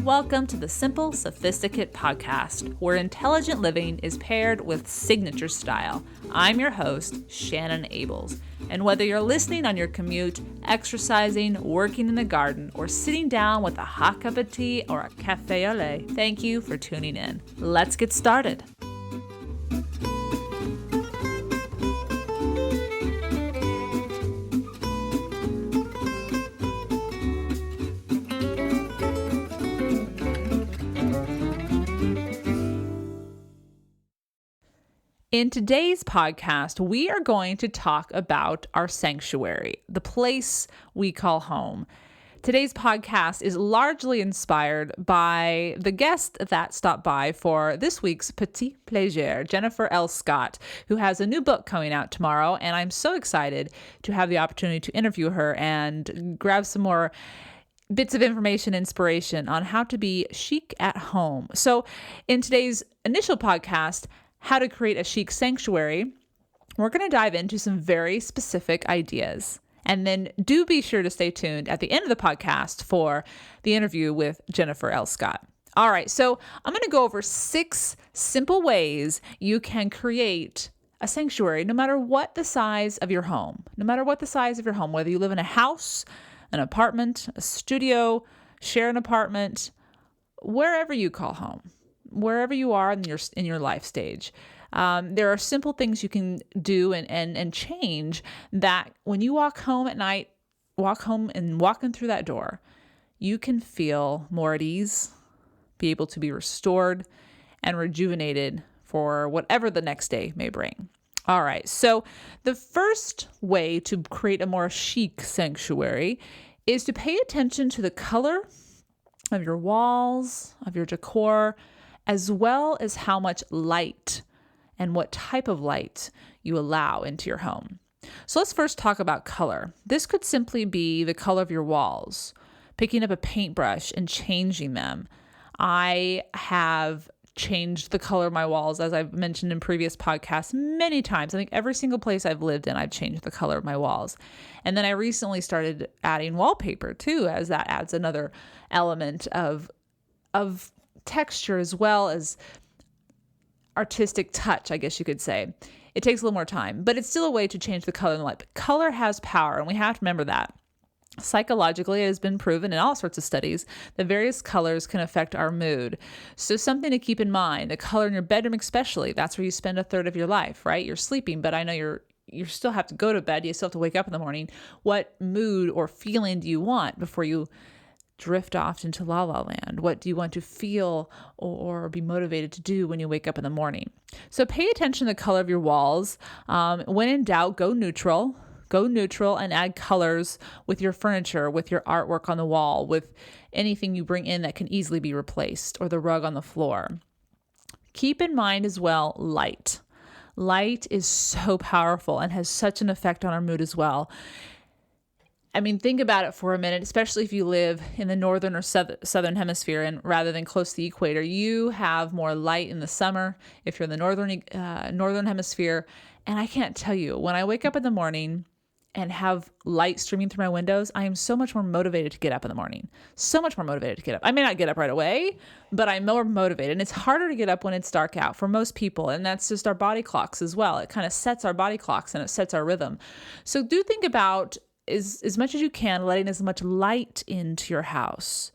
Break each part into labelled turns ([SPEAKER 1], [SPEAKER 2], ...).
[SPEAKER 1] Welcome to the SImple Sophisticate podcast, where intelligent living is paired with signature style. I'm your host, Shannon Ables, and whether you're listening on your commute, exercising, working in the garden, or sitting down with a hot cup of tea or a cafe au lait, thank you for tuning in. Let's get started. In today's podcast, we are going to talk about our sanctuary, the place we call home. Today's podcast is largely inspired by the guest that stopped by for this week's Petit Plaisir, Jennifer L. Scott, who has a new book coming out tomorrow, and I'm so excited to have the opportunity to interview her and grab some more bits of information, inspiration on how to be chic at home. So in today's initial podcast, how to create a chic sanctuary, we're going to dive into some very specific ideas. And then do be sure to stay tuned at the end of the podcast for the interview with Jennifer L. Scott. All right, so I'm going to go over 6 simple ways you can create a sanctuary no matter what the size of your home. No matter what the size of your home, whether you live in a house, an apartment, a studio, share an apartment, wherever you call home. Wherever you are in your life stage, there are simple things you can do and change that when you walk home at night, walking through that door, you can feel more at ease, be able to be restored and rejuvenated for whatever the next day may bring. All right, so the first way to create a more chic sanctuary is to pay attention to the color of your walls, of your decor, as well as how much light and what type of light you allow into your home. So let's first talk about color. This could simply be the color of your walls, picking up a paintbrush and changing them. I have changed the color of my walls, as I've mentioned in previous podcasts many times. I think every single place I've lived in, I've changed the color of my walls. And then I recently started adding wallpaper too, as that adds another element of texture as well as artistic touch, I guess you could say. It takes a little more time, but it's still a way to change the color and the light. But color has power, and we have to remember that. Psychologically, it has been proven in all sorts of studies that various colors can affect our mood. So something to keep in mind, the color in your bedroom especially, that's where you spend a third of your life, right? You're sleeping, but I know you still have to go to bed. You still have to wake up in the morning. What mood or feeling do you want before you drift off into la la land? What do you want to feel or be motivated to do when you wake up in the morning? So pay attention to the color of your walls. When in doubt, go neutral and add colors with your furniture, with your artwork on the wall, with anything you bring in that can easily be replaced, or the rug on the floor. Keep in mind as well, light. Light is so powerful and has such an effect on our mood as well. I mean, think about it for a minute, especially if you live in the northern or southern hemisphere, and rather than close to the equator, you have more light in the summer if you're in the northern hemisphere. And I can't tell you, when I wake up in the morning and have light streaming through my windows, I am so much more motivated to get up in the morning. So much more motivated to get up. I may not get up right away, but I'm more motivated. And it's harder to get up when it's dark out for most people. And that's just our body clocks as well. It kind of sets our body clocks and it sets our rhythm. So do think about as much as you can, letting as much light into your house.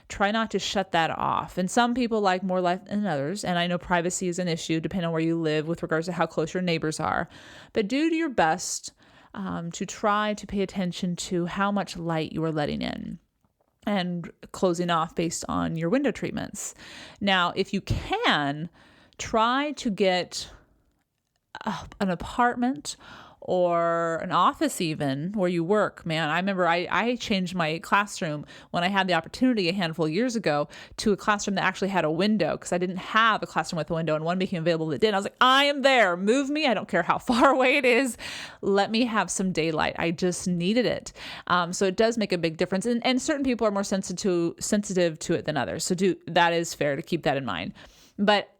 [SPEAKER 1] Try not to shut that off. And some people like more light than others. And I know privacy is an issue depending on where you live with regards to how close your neighbors are. But do your best to try to pay attention to how much light you are letting in and closing off based on your window treatments. Now, if you can, try to get an apartment or an office even where you work. Man, I remember I changed my classroom when I had the opportunity a handful of years ago to a classroom that actually had a window, because I didn't have a classroom with a window, and one became available that did. And I was like, I am there. Move me. I don't care how far away it is. Let me have some daylight. I just needed it. So it does make a big difference. And certain people are more sensitive to it than others. So that is fair to keep that in mind. But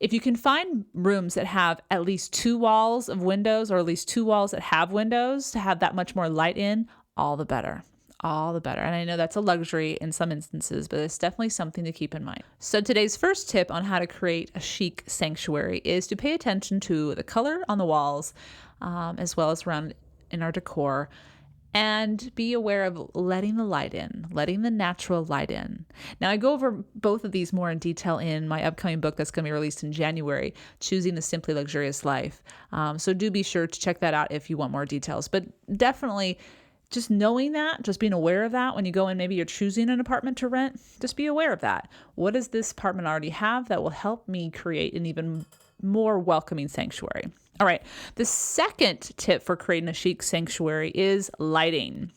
[SPEAKER 1] If you can find rooms that have at least 2 walls of windows, or at least 2 walls that have windows to have that much more light in, all the better. All the better. And I know that's a luxury in some instances, but it's definitely something to keep in mind. So today's first tip on how to create a chic sanctuary is to pay attention to the color on the walls, as well as around in our decor, and be aware of letting the light in, letting the natural light in. Now, I go over both of these more in detail in my upcoming book that's going to be released in January, Choosing the Simply Luxurious Life. So do be sure to check that out if you want more details. But definitely, just knowing that, just being aware of that when you go in, maybe you're choosing an apartment to rent, just be aware of that. What does this apartment already have that will help me create an even more welcoming sanctuary? All right. The second tip for creating a chic sanctuary is lighting.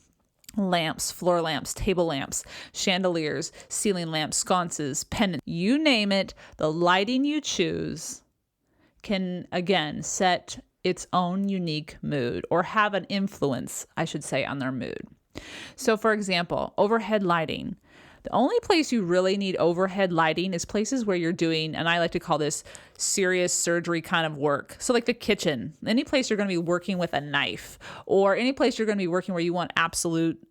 [SPEAKER 1] Lamps, floor lamps, table lamps, chandeliers, ceiling lamps, sconces, pendants, you name it. The lighting you choose can, again, set its own unique mood, or have an influence, I should say, on their mood. So for example, overhead lighting. The only place you really need overhead lighting is places where you're doing, and I like to call this serious surgery kind of work. So like the kitchen, any place you're going to be working with a knife, or any place you're going to be working where you want absolute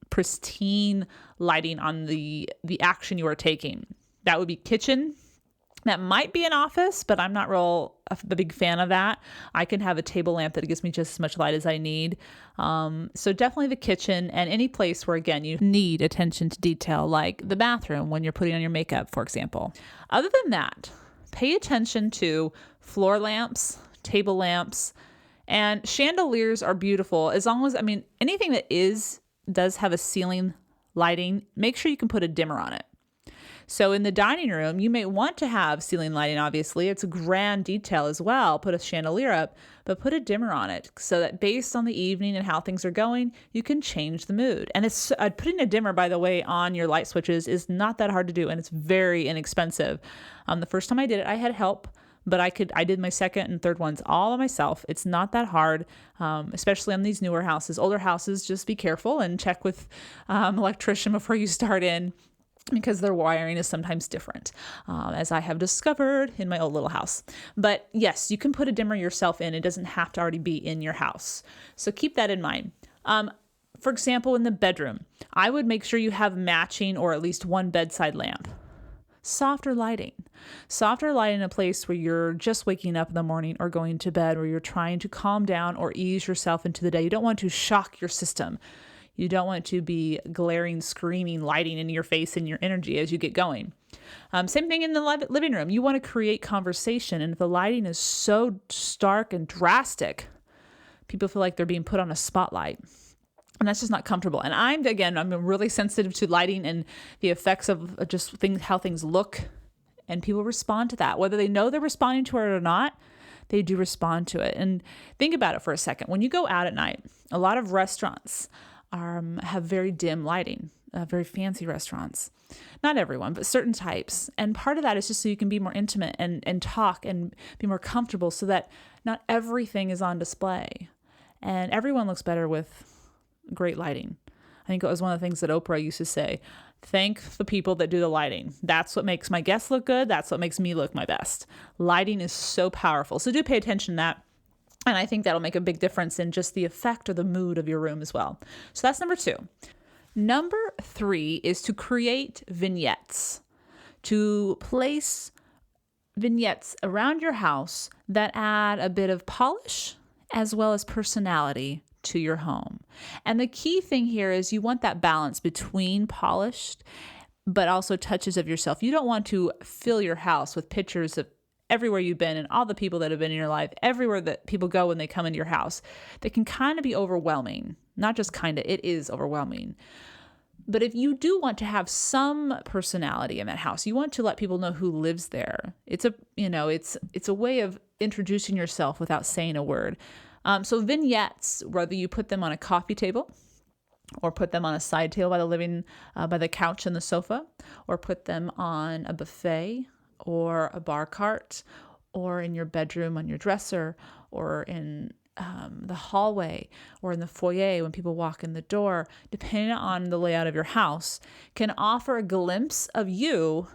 [SPEAKER 1] pristine lighting on the action you are taking. That would be kitchen. That might be an office, but I'm not a big fan of that. I can have a table lamp that gives me just as much light as I need. So definitely the kitchen, and any place where, again, you need attention to detail, like the bathroom when you're putting on your makeup, for example. Other than that, pay attention to floor lamps, table lamps, and chandeliers are beautiful. As long as, anything that does have a ceiling lighting, make sure you can put a dimmer on it. So in the dining room, you may want to have ceiling lighting, obviously. It's a grand detail as well. Put a chandelier up, but put a dimmer on it so that based on the evening and how things are going, you can change the mood. And it's putting a dimmer, by the way, on your light switches is not that hard to do, and it's very inexpensive. The first time I did it, I had help, but I did my second and third ones all on myself. It's not that hard, especially on these newer houses. Older houses, just be careful and check with electrician before you start in, because their wiring is sometimes different, as I have discovered in my old little house. But yes, you can put a dimmer yourself in. It doesn't have to already be in your house. So keep that in mind. For example, in the bedroom, I would make sure you have matching or at least one bedside lamp. Softer lighting in a place where you're just waking up in the morning or going to bed, where you're trying to calm down or ease yourself into the day. You don't want to shock your system. You don't want to be glaring, screaming, lighting in your face and your energy as you get going. Same thing in the living room. You want to create conversation. And if the lighting is so stark and drastic, people feel like they're being put on a spotlight. And that's just not comfortable. And I'm really sensitive to lighting and the effects of just how things look. And people respond to that. Whether they know they're responding to it or not, they do respond to it. And think about it for a second. When you go out at night, a lot of restaurants have very dim lighting, very fancy restaurants. Not everyone, but certain types. And part of that is just so you can be more intimate and talk and be more comfortable, so that not everything is on display. And everyone looks better with great lighting. I think it was one of the things that Oprah used to say, thank the people that do the lighting. That's what makes my guests look good. That's what makes me look my best. Lighting is so powerful. So do pay attention to that. And I think that'll make a big difference in just the effect or the mood of your room as well. So that's number 2. Number 3 is to create vignettes. To place vignettes around your house that add a bit of polish as well as personality to your home. And the key thing here is you want that balance between polished but also touches of yourself. You don't want to fill your house with pictures of everywhere you've been and all the people that have been in your life, everywhere that people go when they come into your house. That can kind of be overwhelming. Not just kind of, it is overwhelming. But if you do want to have some personality in that house, you want to let people know who lives there. It's a way of introducing yourself without saying a word. So vignettes, whether you put them on a coffee table, or put them on a side table by the couch and the sofa, or put them on a buffet, or a bar cart, or in your bedroom on your dresser, or in the hallway, or in the foyer when people walk in the door, depending on the layout of your house, can offer a glimpse of you,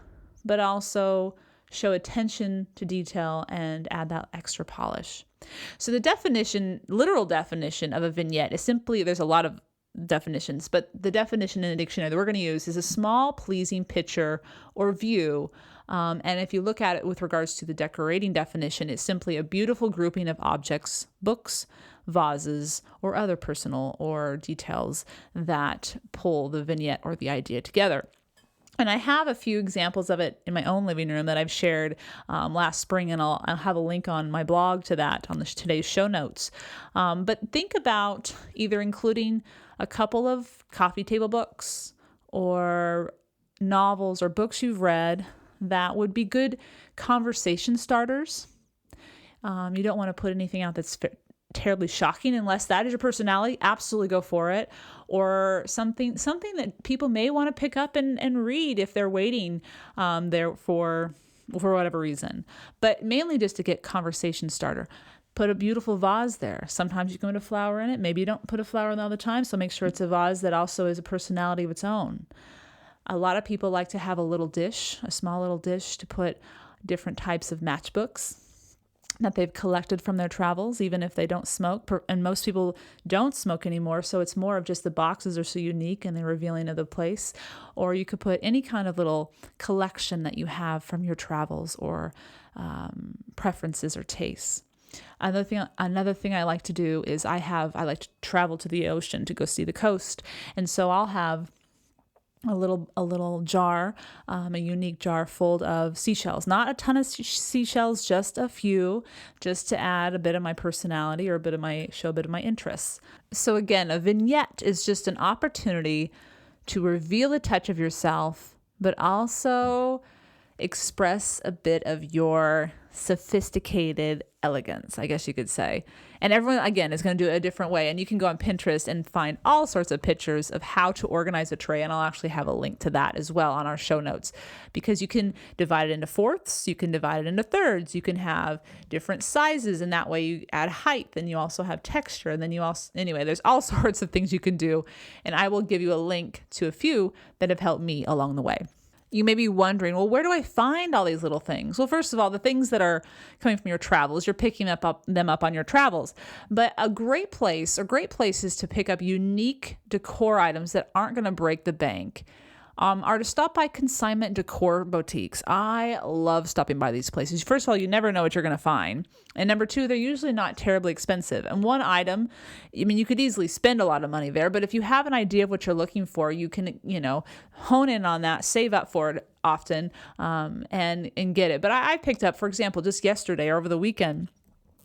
[SPEAKER 1] but also show attention to detail, and add that extra polish. So the literal definition of a vignette is simply, there's a lot of definitions, but the definition in the dictionary that we're going to use is a small, pleasing picture or view. And if you look at it with regards to the decorating definition, it's simply a beautiful grouping of objects, books, vases, or other personal or details that pull the vignette or the idea together. And I have a few examples of it in my own living room that I've shared last spring, and I'll have a link on my blog to that on today's show notes. But think about either including a couple of coffee table books or novels or books you've read that would be good conversation starters. You don't want to put anything out that's terribly shocking unless that is your personality. Absolutely go for it. Or something that people may want to pick up and read if they're waiting there for whatever reason. But mainly just to get conversation starter. Put a beautiful vase there. Sometimes you can put a flower in it. Maybe you don't put a flower in all the time, so make sure it's a vase that also is a personality of its own. A lot of people like to have a small little dish to put different types of matchbooks that they've collected from their travels, even if they don't smoke. And most people don't smoke anymore, so it's more of just the boxes are so unique and they're revealing of the place. Or you could put any kind of little collection that you have from your travels or preferences or tastes. Another thing I like to do is I like to travel to the ocean to go see the coast, and so I'll have a little jar, a unique jar full of seashells. Not a ton of seashells, just a few, just to add a bit of my personality or show a bit of my interests. So again, a vignette is just an opportunity to reveal a touch of yourself, but also express a bit of your sophisticated elegance, I guess you could say. And everyone, again, is going to do it a different way. And you can go on Pinterest and find all sorts of pictures of how to organize a tray. And I'll actually have a link to that as well on our show notes, because you can divide it into fourths, you can divide it into thirds, you can have different sizes, and that way you add height, and you also have texture, and then anyway, there's all sorts of things you can do. And I will give you a link to a few that have helped me along the way. You may be wondering, well, where do I find all these little things? Well, first of all, the things that are coming from your travels, you're picking them up on your travels. But a great place is to pick up unique decor items that aren't going to break the bank. Are to stop by consignment decor boutiques. I love stopping by these places. First of all, you never know what you're going to find. And number two, they're usually not terribly expensive. And one item, you could easily spend a lot of money there, but if you have an idea of what you're looking for, you can, hone in on that, save up for it often, and get it. But I picked up, for example, just yesterday or over the weekend,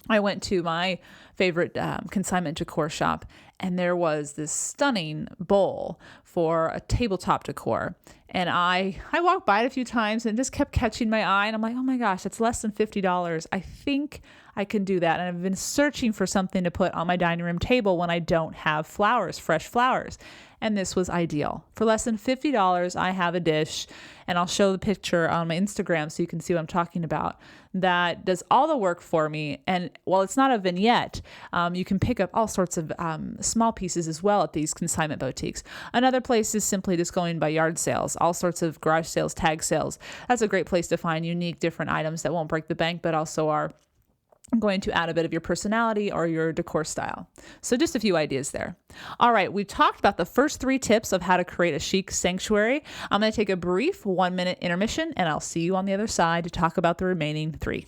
[SPEAKER 1] I went to my favorite consignment decor shop, and there was this stunning bowl for a tabletop decor. And I walked by it a few times and it just kept catching my eye. And I'm like, oh my gosh, it's less than $50. I think I can do that. And I've been searching for something to put on my dining room table when I don't have fresh flowers. And this was ideal. For less than $50, I have a dish, and I'll show the picture on my Instagram so you can see what I'm talking about, that does all the work for me. And while it's not a vignette, you can pick up all sorts of small pieces as well at these consignment boutiques. Another place is simply just going by yard sales, all sorts of garage sales, tag sales. That's a great place to find unique, different items that won't break the bank, but also are going to add a bit of your personality or your decor style. So just a few ideas there. All right, we talked about the first 3 tips of how to create a chic sanctuary. I'm going to take a brief 1-minute intermission, and I'll see you on the other side to talk about the remaining 3.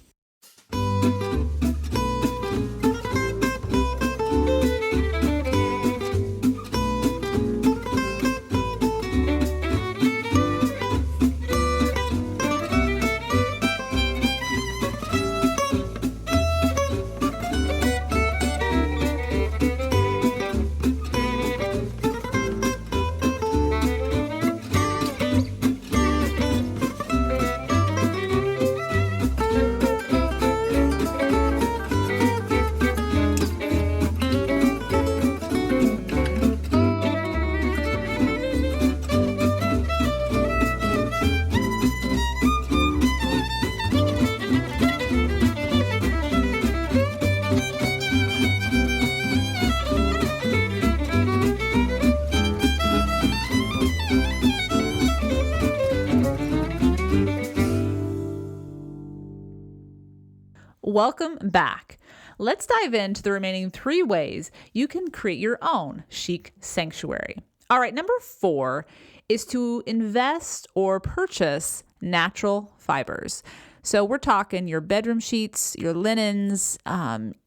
[SPEAKER 1] welcome back. Let's dive into the remaining 3 ways you can create your own chic sanctuary. All right, number 4 is to invest or purchase natural fibers. So we're talking your bedroom sheets, your linens,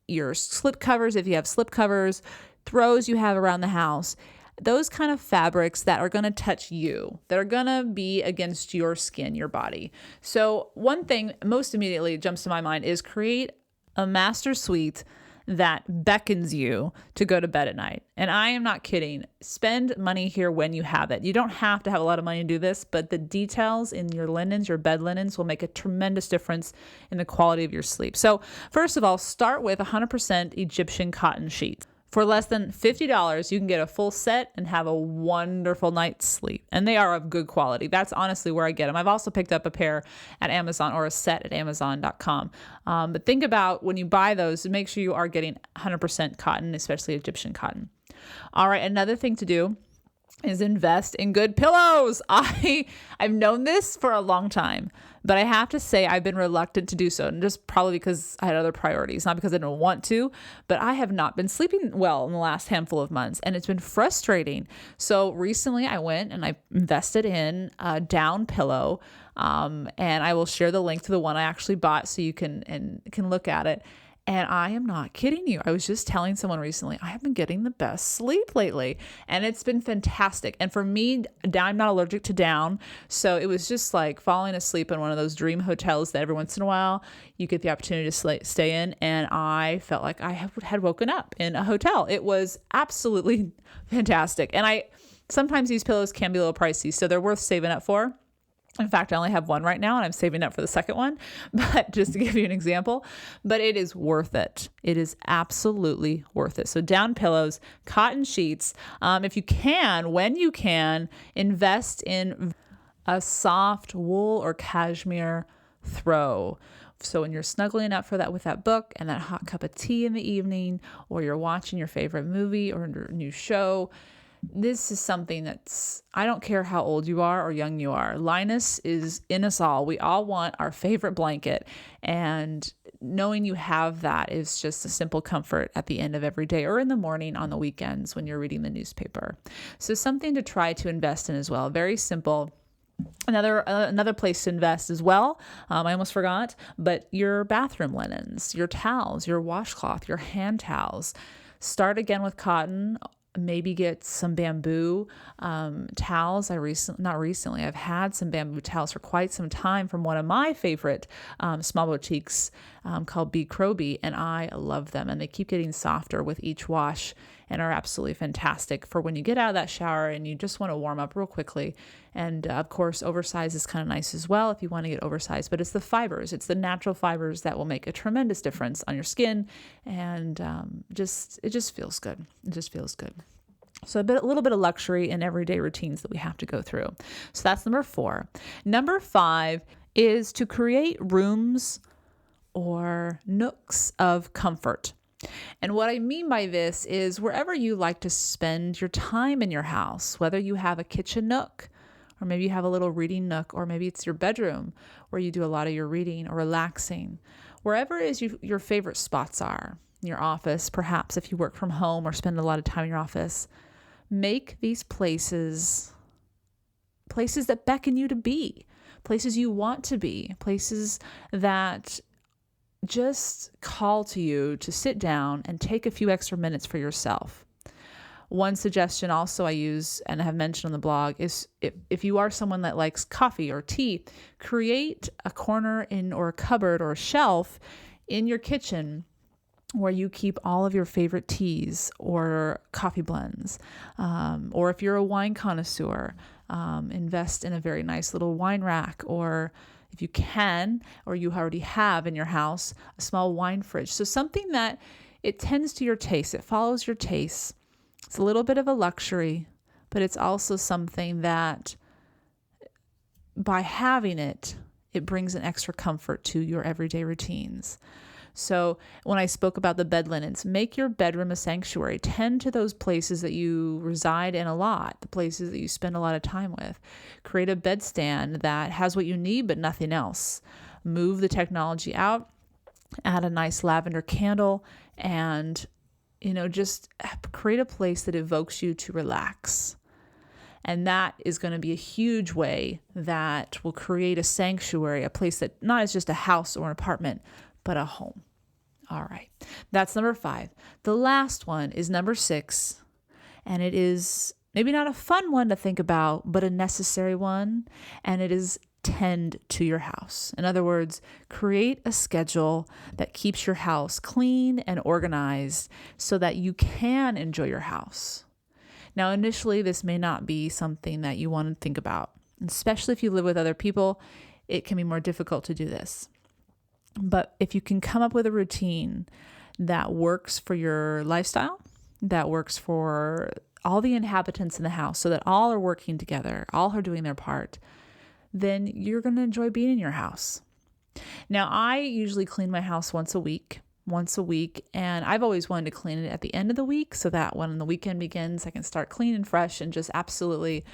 [SPEAKER 1] your slip covers, if you have slip covers, throws you have around the house, those kind of fabrics that are going to touch you, that are going to be against your skin, your body. So one thing most immediately jumps to my mind is create a master suite that beckons you to go to bed at night. And I am not kidding. Spend money here when you have it. You don't have to have a lot of money to do this, but the details in your linens, your bed linens, will make a tremendous difference in the quality of your sleep. So first of all, start with 100% Egyptian cotton sheets. For less than $50, you can get a full set and have a wonderful night's sleep. And they are of good quality. That's honestly where I get them. I've also picked up a pair at Amazon or a set at Amazon.com. But think about when you buy those, make sure you are getting 100% cotton, especially Egyptian cotton. All right, another thing to do is invest in good pillows. I've known this for a long time, but I have to say I've been reluctant to do so, and just probably because I had other priorities, not because I didn't want to, but I have not been sleeping well in the last handful of months, and it's been frustrating. So recently I went and I invested in a down pillow, and I will share the link to the one I actually bought so you can look at it. And I am not kidding you. I was just telling someone recently, I have been getting the best sleep lately, and it's been fantastic. And for me, I'm not allergic to down. So it was just like falling asleep in one of those dream hotels that every once in a while you get the opportunity to stay in. And I felt like I had woken up in a hotel. It was absolutely fantastic. And sometimes these pillows can be a little pricey, so they're worth saving up for. In fact, I only have one right now and I'm saving up for the second one, but just to give you an example, but it is worth it. It is absolutely worth it. So down pillows, cotton sheets. If you can, when you can, invest in a soft wool or cashmere throw. So when you're snuggling up for that with that book and that hot cup of tea in the evening, or you're watching your favorite movie or new show, this is something I don't care how old you are or young you are. Linus is in us all. We all want our favorite blanket, and knowing you have that is just a simple comfort at the end of every day or in the morning on the weekends when you're reading the newspaper. So something to try to invest in as well. Very simple. Another place to invest as well, I almost forgot, but your bathroom linens, your towels, your washcloth, your hand towels. Start again with cotton. Maybe get some bamboo towels. I've had some bamboo towels for quite some time from one of my favorite small boutiques called B. Croby, and I love them. And they keep getting softer with each wash and are absolutely fantastic for when you get out of that shower and you just want to warm up real quickly. And of course, oversized is kind of nice as well if you want to get oversized, but it's the fibers, it's the natural fibers that will make a tremendous difference on your skin. And it just feels good. It just feels good. So a little bit of luxury in everyday routines that we have to go through. So that's number 4. Number 5 is to create rooms or nooks of comfort. And what I mean by this is wherever you like to spend your time in your house, whether you have a kitchen nook, or maybe you have a little reading nook, or maybe it's your bedroom where you do a lot of your reading or relaxing, wherever your favorite spots are, in your office, perhaps if you work from home or spend a lot of time in your office, make these places that beckon you to be, places you want to be, places that just call to you to sit down and take a few extra minutes for yourself. One suggestion also I use and have mentioned on the blog is if you are someone that likes coffee or tea, create a corner or a cupboard or a shelf in your kitchen where you keep all of your favorite teas or coffee blends. Or if you're a wine connoisseur, invest in a very nice little wine rack, or if you can, or you already have in your house, a small wine fridge. So something that it tends to your taste, it follows your taste. It's a little bit of a luxury, but it's also something that by having it brings an extra comfort to your everyday routines. So when I spoke about the bed linens, make your bedroom a sanctuary. Tend to those places that you reside in a lot, the places that you spend a lot of time with. Create a bedstand that has what you need but nothing else. Move the technology out add a nice lavender candle, and, just create a place that evokes you to relax. And that is going to be a huge way that will create a sanctuary, a place that not is just a house or an apartment, but a home. All right. That's number 5. The last one is number 6. And it is maybe not a fun one to think about, but a necessary one. And it is tend to your house. In other words, create a schedule that keeps your house clean and organized so that you can enjoy your house. Now, initially, this may not be something that you want to think about, especially if you live with other people. It can be more difficult to do this. But if you can come up with a routine that works for your lifestyle, that works for all the inhabitants in the house so that all are working together, all are doing their part, then you're going to enjoy being in your house. Now, I usually clean my house once a week, and I've always wanted to clean it at the end of the week so that when the weekend begins, I can start clean and fresh and just absolutely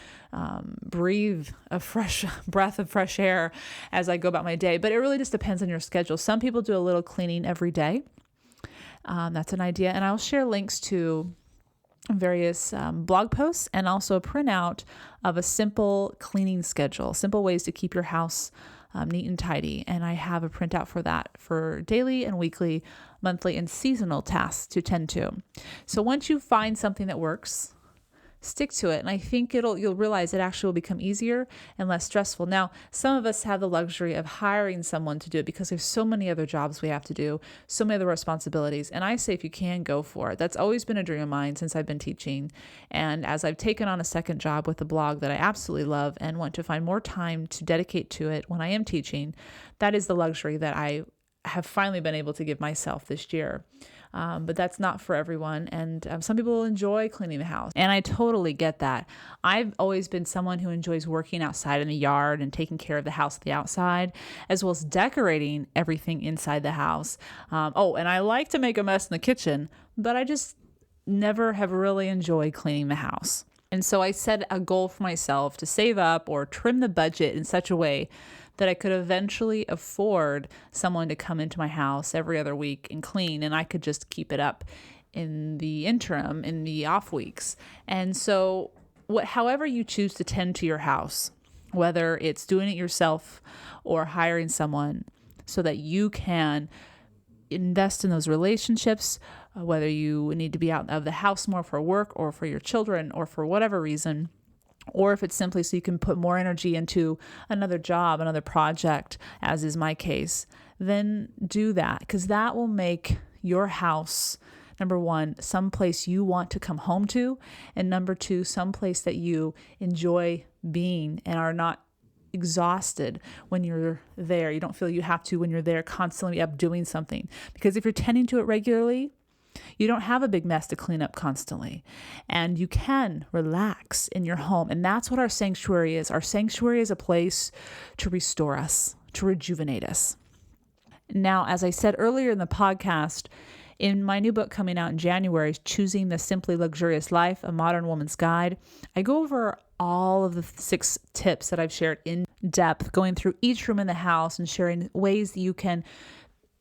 [SPEAKER 1] breathe a fresh breath of fresh air as I go about my day. But it really just depends on your schedule. Some people do a little cleaning every day. That's an idea. And I'll share links to various blog posts and also a printout of a simple cleaning schedule, simple ways to keep your house neat and tidy. And I have a printout for that for daily and weekly, monthly, and seasonal tasks to tend to. So once you find something that works, stick to it. And I think you'll realize it actually will become easier and less stressful. Now, some of us have the luxury of hiring someone to do it because there's so many other jobs we have to do, so many other responsibilities. And I say, if you can, go for it. That's always been a dream of mine since I've been teaching. And as I've taken on a second job with a blog that I absolutely love and want to find more time to dedicate to it when I am teaching, that is the luxury that I have finally been able to give myself this year. But that's not for everyone. And some people enjoy cleaning the house. And I totally get that. I've always been someone who enjoys working outside in the yard and taking care of the house, the outside, as well as decorating everything inside the house. And I like to make a mess in the kitchen, but I just never have really enjoyed cleaning the house. And so I set a goal for myself to save up or trim the budget in such a way that I could eventually afford someone to come into my house every other week and clean, and I could just keep it up in the interim, in the off weeks. And so however you choose to tend to your house, whether it's doing it yourself or hiring someone so that you can invest in those relationships, whether you need to be out of the house more for work or for your children or for whatever reason, or if it's simply so you can put more energy into another job, another project, as is my case, then do that, because that will make your house, number one, someplace you want to come home to, and number two, someplace that you enjoy being and are not exhausted when you're there. You don't feel you have to when you're there constantly up doing something, because if you're tending to it regularly, you don't have a big mess to clean up constantly, and you can relax in your home. And that's what our sanctuary is. Our sanctuary is a place to restore us, to rejuvenate us. Now, as I said earlier in the podcast, in my new book coming out in January, Choosing the Simply Luxurious Life, A Modern Woman's Guide, I go over all of the 6 tips that I've shared in depth, going through each room in the house and sharing ways that you can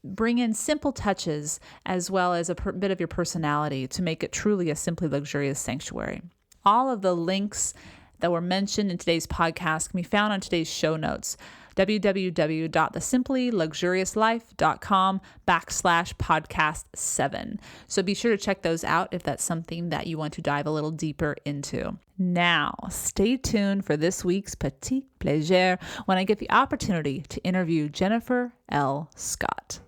[SPEAKER 1] bring in simple touches as well as a bit of your personality to make it truly a simply luxurious sanctuary. All of the links that were mentioned in today's podcast can be found on today's show notes, www.thesimplyluxuriouslife.com/podcast7. So be sure to check those out if that's something that you want to dive a little deeper into. Now, stay tuned for this week's Petit Plaisir when I get the opportunity to interview Jennifer L. Scott.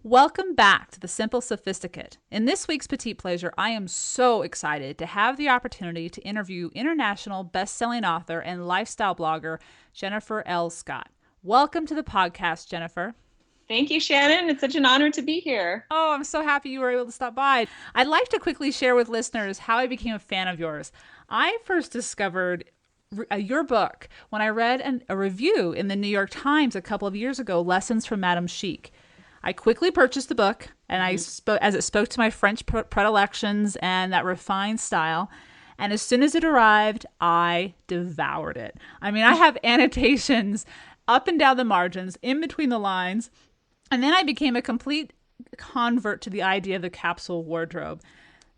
[SPEAKER 1] Welcome back to the SImple Sophisticate. In this week's Petit Plaisir, I am so excited to have the opportunity to interview international best-selling author and lifestyle blogger Jennifer L. Scott. Welcome to the podcast, Jennifer.
[SPEAKER 2] Thank you, Shannon. It's such an honor to be here.
[SPEAKER 1] Oh, I'm so happy you were able to stop by. I'd like to quickly share with listeners how I became a fan of yours. I first discovered your book when I read a review in the New York Times a couple of years ago, Lessons from Madame Chic. I quickly purchased the book, and as it spoke to my French predilections and that refined style. And as soon as it arrived, I devoured it. I mean, I have annotations up and down the margins, in between the lines. And then I became a complete convert to the idea of the capsule wardrobe.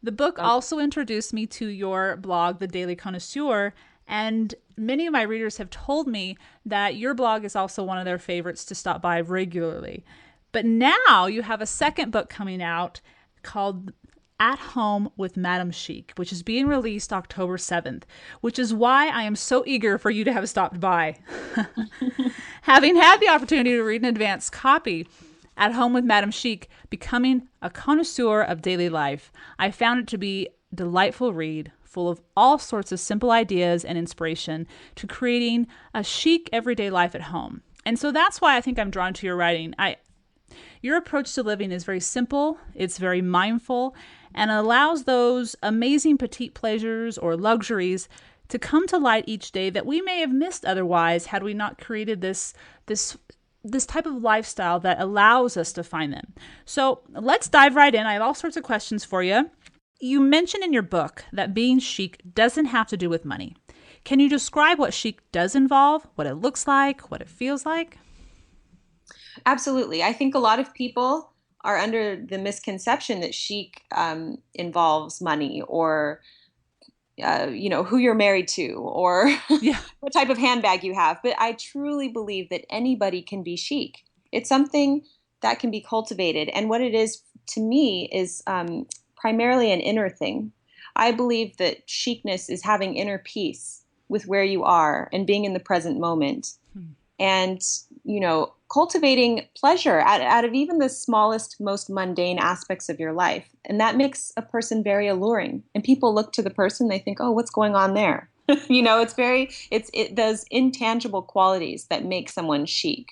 [SPEAKER 1] The book also introduced me to your blog, The Daily Connoisseur, and many of my readers have told me that your blog is also one of their favorites to stop by regularly. But now you have a second book coming out called At Home with Madame Chic, which is being released October 7th, which is why I am so eager for you to have stopped by. Having had the opportunity to read an advanced copy, At Home with Madame Chic, Becoming a Connoisseur of Daily Life, I found it to be a delightful read, full of all sorts of simple ideas and inspiration to creating a chic everyday life at home. And so that's why I think I'm drawn to your writing. Your approach to living is very simple, it's very mindful, and allows those amazing petite pleasures or luxuries to come to light each day that we may have missed otherwise had we not created this type of lifestyle that allows us to find them. So let's dive right in. I have all sorts of questions for you. You mentioned in your book that being chic doesn't have to do with money. Can you describe what chic does involve, what it looks like, what it feels like?
[SPEAKER 2] Absolutely. I think a lot of people are under the misconception that chic involves money or, who you're married to or what type of handbag you have. But I truly believe that anybody can be chic. It's something that can be cultivated. And what it is to me is primarily an inner thing. I believe that chicness is having inner peace with where you are and being in the present moment. And, cultivating pleasure out of even the smallest, most mundane aspects of your life. And that makes a person very alluring. And people look to the person, they think, oh, what's going on there? It does intangible qualities that make someone chic.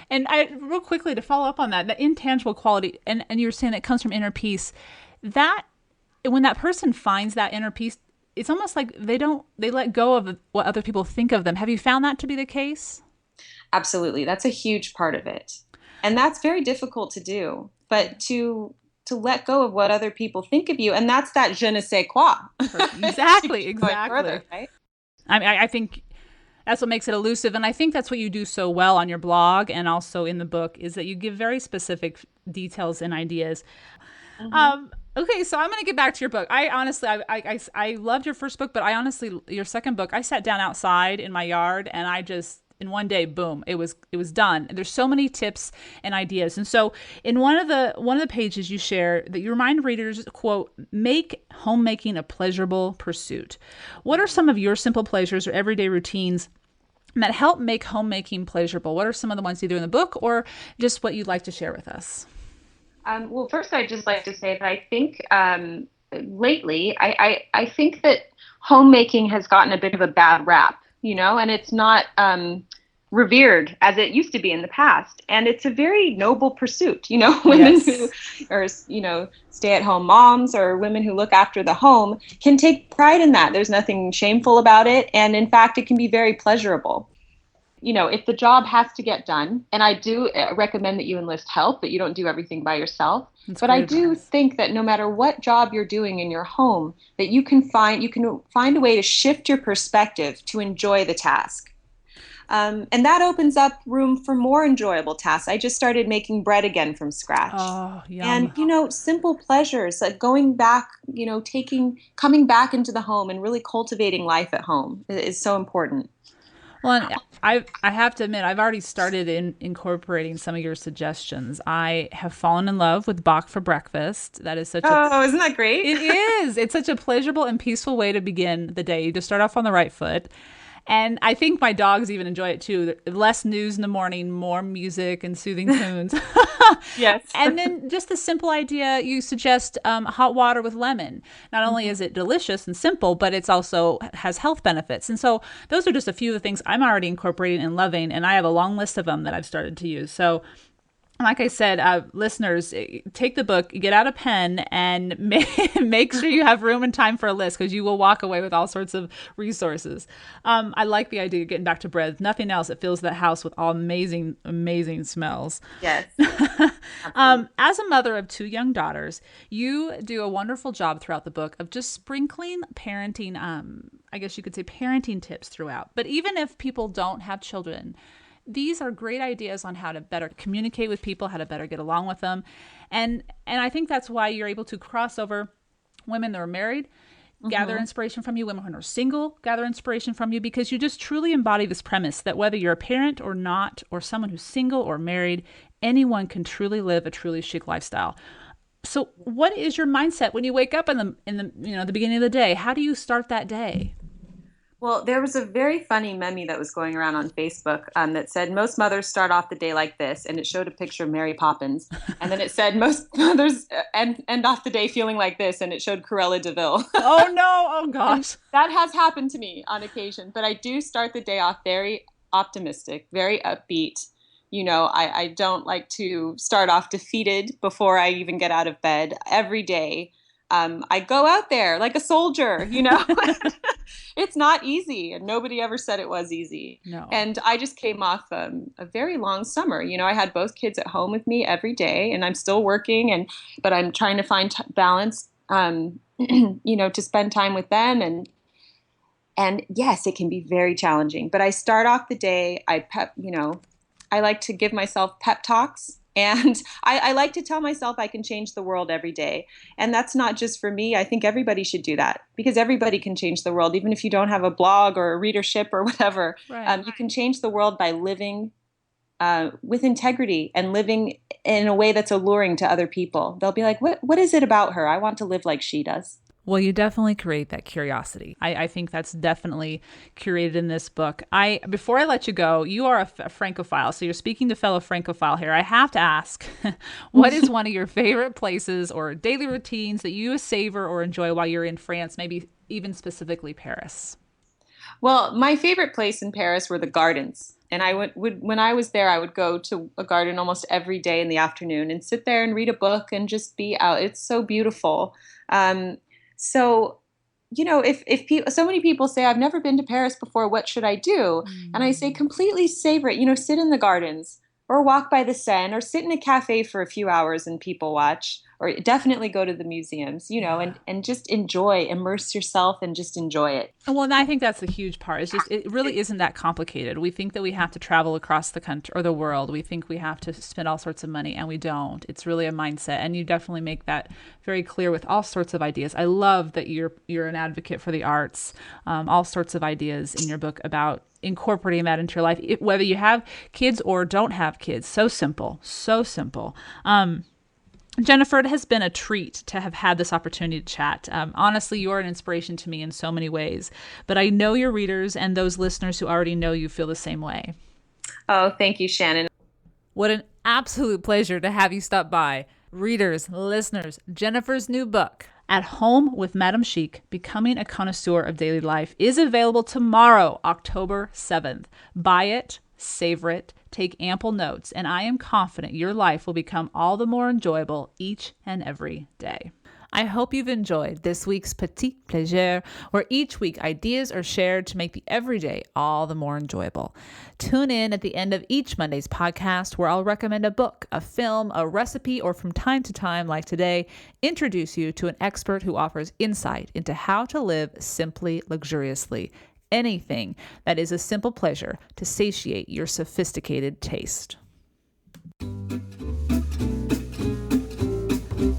[SPEAKER 1] And real quickly to follow up on that, the intangible quality, and you're saying that comes from inner peace, that when that person finds that inner peace, it's almost like they let go of what other people think of them. Have you found that to be the case?
[SPEAKER 2] Absolutely. That's a huge part of it. And that's very difficult to do, but to let go of what other people think of you. And that's that je ne sais quoi.
[SPEAKER 1] Exactly.
[SPEAKER 2] Further, right?
[SPEAKER 1] I think that's what makes it elusive. And I think that's what you do so well on your blog and also in the book is that you give very specific details and ideas. Mm-hmm. Okay, so I'm going to get back to your book. I honestly, I loved your first book, but your second book, I sat down outside in my yard and in one day, boom, it was done. There's so many tips and ideas. And so in one of the pages you share that you remind readers, quote, make homemaking a pleasurable pursuit. What are some of your simple pleasures or everyday routines that help make homemaking pleasurable? What are some of the ones you do in the book or just what you'd like to share with us?
[SPEAKER 2] Well, first, I'd just like to say that I think lately, I think that homemaking has gotten a bit of a bad rap, and it's not revered as it used to be in the past. And it's a very noble pursuit, women who are, stay-at-home moms or women who look after the home can take pride in that. There's nothing shameful about it. And in fact, it can be very pleasurable. If the job has to get done, and I do recommend that you enlist help, that you don't do everything by yourself. But I do think that no matter what job you're doing in your home, that you can find a way to shift your perspective to enjoy the task. And that opens up room for more enjoyable tasks. I just started making bread again from scratch.
[SPEAKER 1] Oh, yum.
[SPEAKER 2] And, simple pleasures like going back, coming back into the home and really cultivating life at home is so important.
[SPEAKER 1] Well, I have to admit, I've already started incorporating some of your suggestions. I have fallen in love with Bach for breakfast. That is isn't
[SPEAKER 2] that great?
[SPEAKER 1] It is. It's such a pleasurable and peaceful way to begin the day. You just start off on the right foot. And I think my dogs even enjoy it too. Less news in the morning, more music and soothing tunes.
[SPEAKER 2] Yes.
[SPEAKER 1] And then just the simple idea, you suggest hot water with lemon. Not only is it delicious and simple, but it's also has health benefits. And so those are just a few of the things I'm already incorporating and loving. And I have a long list of them that I've started to use. So Like I said, listeners, take the book, get out a pen, and make sure you have room and time for a list, because you will walk away with all sorts of resources. I like the idea of getting back to bread. Nothing else, it fills that house with all amazing, amazing smells.
[SPEAKER 2] Yes.
[SPEAKER 1] As a mother of 2 young daughters, you do a wonderful job throughout the book of just sprinkling parenting, I guess you could say parenting tips throughout. But even if people don't have children, these are great ideas on how to better communicate with people, how to better get along with them. And I think that's why you're able to cross over women that are married, gather inspiration from you, women who are single, gather inspiration from you, because you just truly embody this premise that whether you're a parent or not, or someone who's single or married, anyone can truly live a truly chic lifestyle. So what is your mindset when you wake up in the beginning of the day? How do you start that day?
[SPEAKER 2] Well, there was a very funny meme that was going around on Facebook that said most mothers start off the day like this, and it showed a picture of Mary Poppins. And then it said most mothers end off the day feeling like this, and it showed Cruella de Vil.
[SPEAKER 1] Oh, no. Oh, gosh.
[SPEAKER 2] That has happened to me on occasion. But I do start the day off very optimistic, very upbeat. You know, I don't like to start off defeated before I even get out of bed. Every day, I go out there like a soldier, you know. It's not easy, and nobody ever said it was easy.
[SPEAKER 1] No.
[SPEAKER 2] And I just came off a very long summer. You know, I had both kids at home with me every day, and I'm still working, but I'm trying to find balance, you know, to spend time with them. And yes, it can be very challenging. But I start off the day, I like to give myself pep talks. And I like to tell myself I can change the world every day. And that's not just for me. I think everybody should do that, because everybody can change the world. Even if you don't have a blog or a readership or whatever,
[SPEAKER 1] Right.
[SPEAKER 2] You can change the world by living with integrity and living in a way that's alluring to other people. They'll be like, what is it about her? I want to live like she does.
[SPEAKER 1] Well, you definitely create that curiosity. I think that's definitely curated in this book. Before I let you go, you are a Francophile, so you're speaking to fellow Francophile here. I have to ask, what is one of your favorite places or daily routines that you savor or enjoy while you're in France, maybe even specifically Paris?
[SPEAKER 2] Well, my favorite place in Paris were the gardens. And when I was there, I would go to a garden almost every day in the afternoon and sit there and read a book and just be out. It's so beautiful. So, you know, if so many people say, I've never been to Paris before, what should I do? And I say, completely savor it. You know, sit in the gardens or walk by the Seine or sit in a cafe for a few hours and people watch, or definitely go to the museums, you know, and just immerse yourself and just enjoy it.
[SPEAKER 1] Well, and I think that's the huge part. It's just, it really isn't that complicated. We think that we have to travel across the country or the world. We think we have to spend all sorts of money, and we don't. It's really a mindset. And you definitely make that very clear with all sorts of ideas. I love that you're an advocate for the arts, all sorts of ideas in your book about incorporating that into your life, whether you have kids or don't have kids. So simple, so simple. Jennifer, it has been a treat to have had this opportunity to chat. Honestly, you're an inspiration to me in so many ways, but I know your readers and those listeners who already know you feel the same way.
[SPEAKER 2] Oh, thank you, Shannon.
[SPEAKER 1] What an absolute pleasure to have you stop by. Readers, listeners, Jennifer's new book, At Home with Madame Chic, Becoming a Connoisseur of Daily Life, is available tomorrow, October 7th. Buy it, savor it, take ample notes, and I am confident your life will become all the more enjoyable each and every day. I hope you've enjoyed this week's Petit Plaisir, where each week ideas are shared to make the everyday all the more enjoyable. Tune in at the end of each Monday's podcast, where I'll recommend a book, a film, a recipe, or from time to time, like today, introduce you to an expert who offers insight into how to live simply luxuriously. Anything that is a simple pleasure to satiate your sophisticated taste.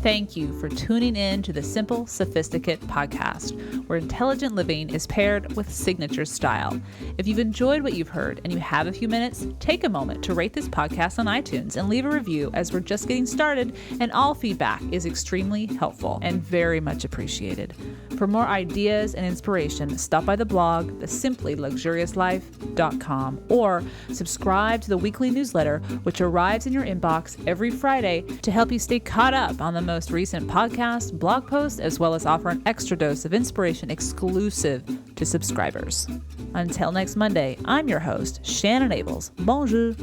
[SPEAKER 1] Thank you for tuning in to the SImple Sophisticate podcast, where intelligent living is paired with signature style. If you've enjoyed what you've heard and you have a few minutes, take a moment to rate this podcast on iTunes and leave a review, as we're just getting started, and all feedback is extremely helpful and very much appreciated. For more ideas and inspiration, stop by the blog, thesimplyluxuriouslife.com, or subscribe to the weekly newsletter, which arrives in your inbox every Friday to help you stay caught up on the most recent podcasts, blog posts, as well as offer an extra dose of inspiration exclusive to subscribers. Until next Monday, I'm your host, Shannon Ables. Bonjour.